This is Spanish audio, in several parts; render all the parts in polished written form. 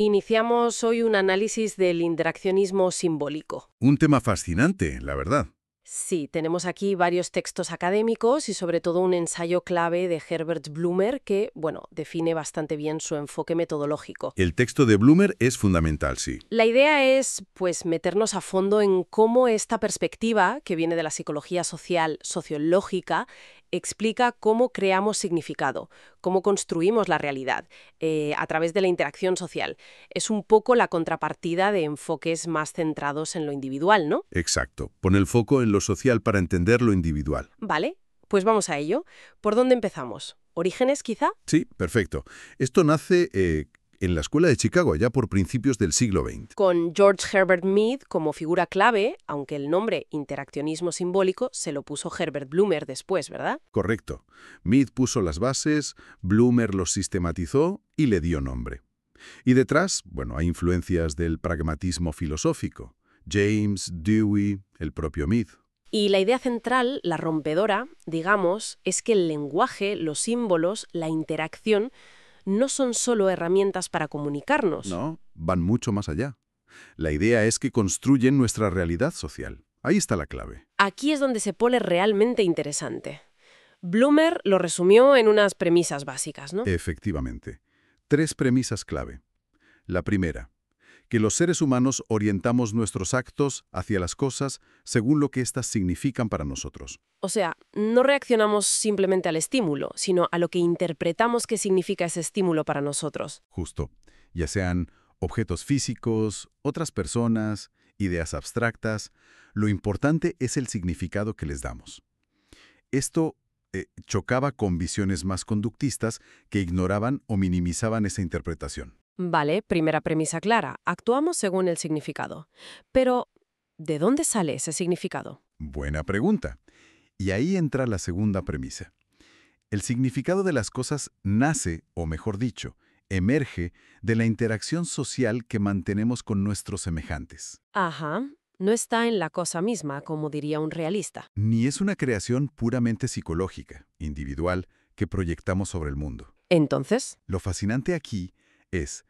Iniciamos hoy un análisis del interaccionismo simbólico. Un tema fascinante, la verdad. Sí, tenemos aquí varios textos académicos y sobre todo un ensayo clave de Herbert Blumer que, bueno, define bastante bien su enfoque metodológico. El texto de Blumer es fundamental, sí. La idea es, pues, meternos a fondo en cómo esta perspectiva, que viene de la psicología social, sociológica, explica cómo creamos significado, cómo construimos la realidad, a través de la interacción social. Es un poco la contrapartida de enfoques más centrados en lo individual, ¿no? Exacto. Pone el foco en lo social para entender lo individual. Vale, pues vamos a ello. ¿Por dónde empezamos? ¿Orígenes, quizá? Sí, perfecto. Esto nace en la Escuela de Chicago, allá por principios del siglo XX. Con George Herbert Mead como figura clave, aunque el nombre interaccionismo simbólico se lo puso Herbert Blumer después, ¿verdad? Correcto. Mead puso las bases, Blumer los sistematizó y le dio nombre. Y detrás, bueno, hay influencias del pragmatismo filosófico. James, Dewey, el propio Mead. Y la idea central, la rompedora, digamos, es que el lenguaje, los símbolos, la interacción, no son solo herramientas para comunicarnos. No, van mucho más allá. La idea es que construyen nuestra realidad social. Ahí está la clave. Aquí es donde se pone realmente interesante. Blumer lo resumió en unas premisas básicas, ¿no? Efectivamente. 3 premisas clave. La primera, que los seres humanos orientamos nuestros actos hacia las cosas según lo que éstas significan para nosotros. O sea, no reaccionamos simplemente al estímulo, sino a lo que interpretamos que significa ese estímulo para nosotros. Justo. Ya sean objetos físicos, otras personas, ideas abstractas, lo importante es el significado que les damos. Esto chocaba con visiones más conductistas que ignoraban o minimizaban esa interpretación. Vale, primera premisa clara. Actuamos según el significado. Pero, ¿de dónde sale ese significado? Buena pregunta. Y ahí entra la segunda premisa. El significado de las cosas nace, o mejor dicho, emerge de la interacción social que mantenemos con nuestros semejantes. Ajá, no está en la cosa misma, como diría un realista. Ni es una creación puramente psicológica, individual, que proyectamos sobre el mundo. Entonces, Lo fascinante aquí es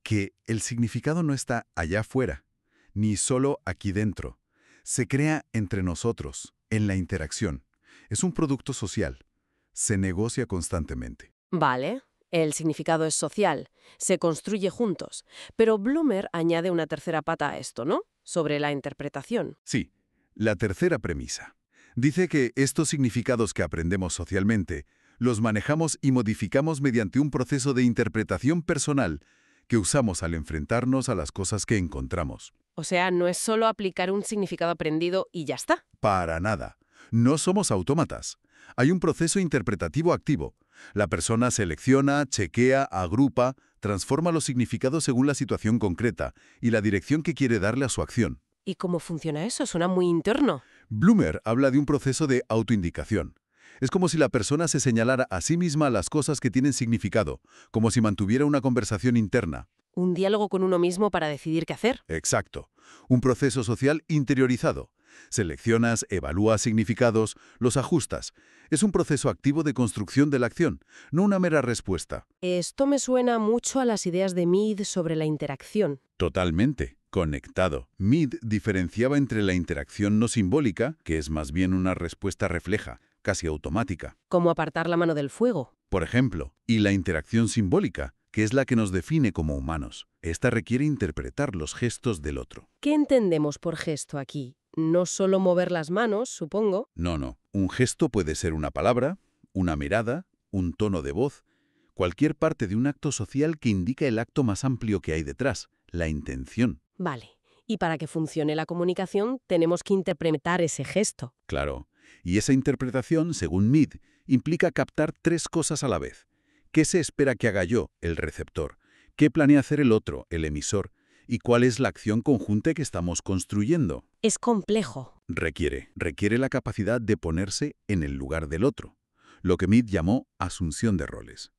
que el significado no está allá afuera, ni solo aquí dentro. Se crea entre nosotros, en la interacción. Es un producto social. Se negocia constantemente. vale, el significado es social, se construye juntos. Pero Blumer añade una tercera pata a esto, ¿no? Sobre la interpretación. Sí, la tercera premisa. Dice que estos significados que aprendemos socialmente los manejamos y modificamos mediante un proceso de interpretación personal que usamos al enfrentarnos a las cosas que encontramos. O sea, no es solo aplicar un significado aprendido y ya está. Para nada. No somos autómatas. Hay un proceso interpretativo activo. La persona selecciona, chequea, agrupa, transforma los significados según la situación concreta y la dirección que quiere darle a su acción. ¿Y cómo funciona eso? Suena muy interno. Blumer habla de un proceso de autoindicación. Es como si la persona se señalara a sí misma las cosas que tienen significado, como si mantuviera una conversación interna. Un diálogo con uno mismo para decidir qué hacer. Exacto. Un proceso social interiorizado. Seleccionas, evalúas significados, los ajustas. Es un proceso activo de construcción de la acción, no una mera respuesta. Esto me suena mucho a las ideas de Mead sobre la interacción. Totalmente. Conectado. Mead diferenciaba entre la interacción no simbólica, que es más bien una respuesta refleja, casi automática, Como apartar la mano del fuego. por ejemplo, y la interacción simbólica, que es la que nos define como humanos. Esta requiere interpretar los gestos del otro. ¿Qué entendemos por gesto aquí? No solo mover las manos, supongo. No. Un gesto puede ser una palabra, una mirada, un tono de voz, cualquier parte de un acto social que indica el acto más amplio que hay detrás, la intención. Vale. Y para que funcione la comunicación, tenemos que interpretar ese gesto. Claro. Y esa interpretación, según Mead, implica captar 3 cosas a la vez. ¿Qué se espera que haga yo, el receptor? ¿Qué planea hacer el otro, el emisor? ¿Y cuál es la acción conjunta que estamos construyendo? Es complejo. Requiere la capacidad de ponerse en el lugar del otro, lo que Mead llamó asunción de roles.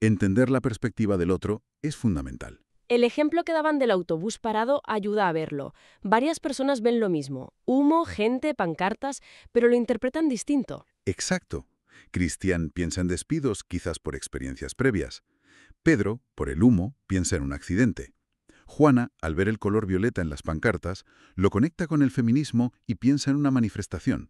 Entender la perspectiva del otro es fundamental. El ejemplo que daban del autobús parado ayuda a verlo. Varias personas ven lo mismo. Humo, gente, pancartas, pero lo interpretan distinto. Exacto. Christian piensa en despidos, quizás por experiencias previas. Pedro, por el humo, piensa en un accidente. Juana, al ver el color violeta en las pancartas, lo conecta con el feminismo y piensa en una manifestación.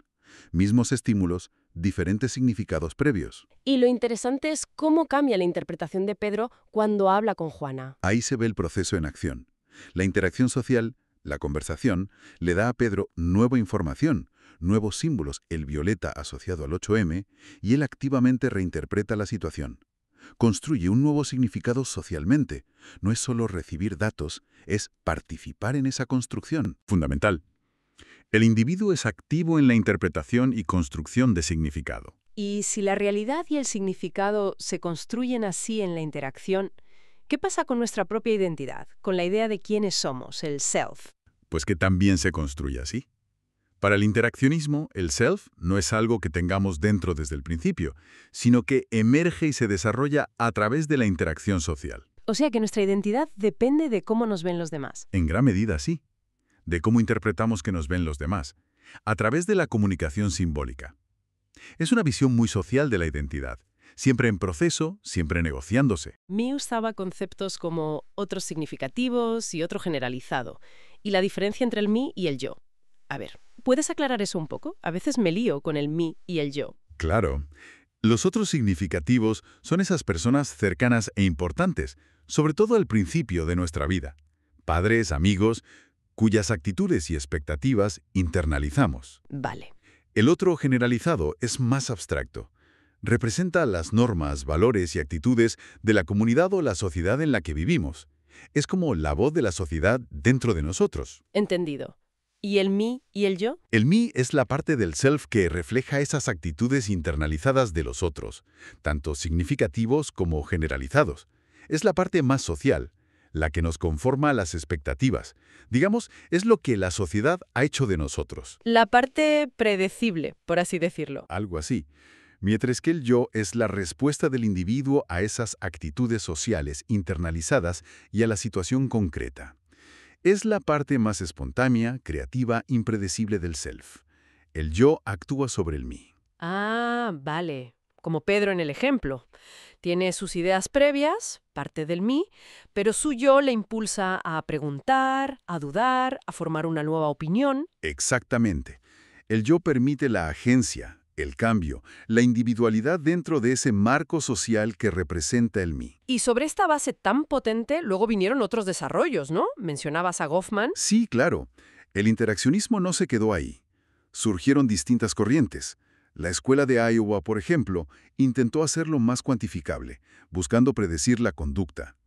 Mismos estímulos, diferentes significados previos. Y lo interesante es cómo cambia la interpretación de Pedro cuando habla con Juana. Ahí se ve el proceso en acción. La interacción social, la conversación, le da a Pedro nueva información, nuevos símbolos, el violeta asociado al 8M, y él activamente reinterpreta la situación. Construye un nuevo significado socialmente. No es solo recibir datos, es participar en esa construcción. Fundamental. El individuo es activo en la interpretación y construcción de significado. Y si la realidad y el significado se construyen así en la interacción, ¿qué pasa con nuestra propia identidad, con la idea de quiénes somos, el self? Pues que también se construye así. Para el interaccionismo, el self no es algo que tengamos dentro desde el principio, sino que emerge y se desarrolla a través de la interacción social. O sea que nuestra identidad depende de cómo nos ven los demás. En gran medida, sí. De cómo interpretamos que nos ven los demás, a través de la comunicación simbólica. Es una visión muy social de la identidad, siempre en proceso, siempre negociándose. Mi usaba conceptos como otros significativos y otro generalizado, y la diferencia entre el mí y el yo. A ver, ¿puedes aclarar eso un poco? A veces me lío con el mí y el yo. Claro. Los otros significativos son esas personas cercanas e importantes, sobre todo al principio de nuestra vida. Padres, amigos, cuyas actitudes y expectativas internalizamos. Vale. El otro generalizado es más abstracto. Representa las normas, valores y actitudes de la comunidad o la sociedad en la que vivimos. Es como la voz de la sociedad dentro de nosotros. Entendido. ¿Y el mí y el yo? El mí es la parte del self que refleja esas actitudes internalizadas de los otros, tanto significativos como generalizados. Es la parte más social, la que nos conforma a las expectativas. Digamos, es lo que la sociedad ha hecho de nosotros. La parte predecible, por así decirlo. Algo así. Mientras que el yo es la respuesta del individuo a esas actitudes sociales internalizadas y a la situación concreta. Es la parte más espontánea, creativa, impredecible del self. El yo actúa sobre el mí. Ah, vale. Como Pedro en el ejemplo. Tiene sus ideas previas, parte del mí, pero su yo le impulsa a preguntar, a dudar, a formar una nueva opinión. Exactamente. El yo permite la agencia, el cambio, la individualidad dentro de ese marco social que representa el mí. Y sobre esta base tan potente, luego vinieron otros desarrollos, ¿no? Mencionabas a Goffman. Sí, claro. El interaccionismo no se quedó ahí. Surgieron distintas corrientes. La escuela de Iowa, por ejemplo, intentó hacerlo más cuantificable, buscando predecir la conducta.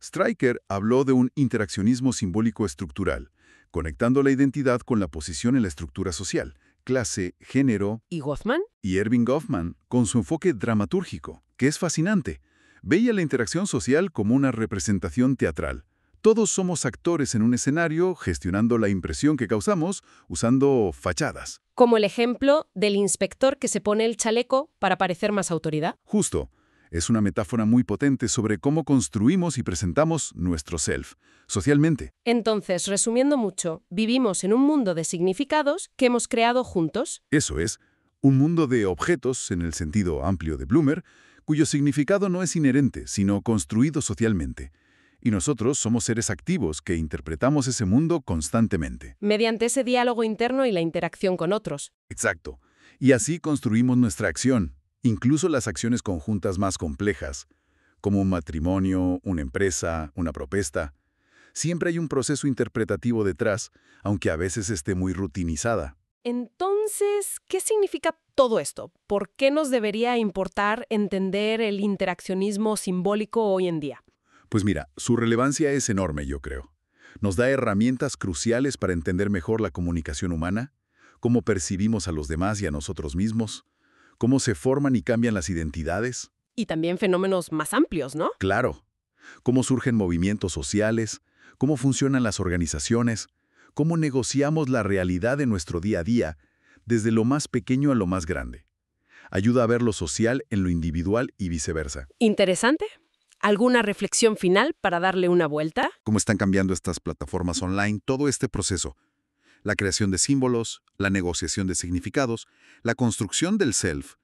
Stryker habló de un interaccionismo simbólico estructural, conectando la identidad con la posición en la estructura social, clase, género, ¿Y Goffman? y Erving Goffman, con su enfoque dramatúrgico, que es fascinante. Veía la interacción social como una representación teatral. Todos somos actores en un escenario gestionando la impresión que causamos usando fachadas. Como el ejemplo del inspector que se pone el chaleco para parecer más autoridad. Justo. Es una metáfora muy potente sobre cómo construimos y presentamos nuestro self, socialmente. Entonces, resumiendo mucho, vivimos en un mundo de significados que hemos creado juntos. Eso es, un mundo de objetos, en el sentido amplio de Blumer, cuyo significado no es inherente, sino construido socialmente. Y nosotros somos seres activos que interpretamos ese mundo constantemente. Mediante ese diálogo interno y la interacción con otros. Exacto. Y así construimos nuestra acción, incluso las acciones conjuntas más complejas, como un matrimonio, una empresa, una propuesta. Siempre hay un proceso interpretativo detrás, aunque a veces esté muy rutinizada. Entonces, ¿qué significa todo esto? ¿Por qué nos debería importar entender el interaccionismo simbólico hoy en día? Pues mira, su relevancia es enorme, yo creo. Nos da herramientas cruciales para entender mejor la comunicación humana, cómo percibimos a los demás y a nosotros mismos, cómo se forman y cambian las identidades. Y también fenómenos más amplios, ¿no? Claro, cómo surgen movimientos sociales, cómo funcionan las organizaciones, cómo negociamos la realidad de nuestro día a día, desde lo más pequeño a lo más grande. Ayuda a ver lo social en lo individual y viceversa. Interesante. ¿Alguna reflexión final para darle una vuelta? Cómo están cambiando estas plataformas online todo este proceso. La creación de símbolos, la negociación de significados, la construcción del self.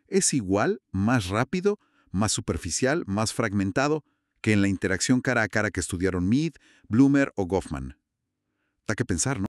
¿Es igual, más rápido, más superficial, más fragmentado? que en la interacción cara a cara que estudiaron Mead, Blumer o Goffman. Da que pensar, ¿no?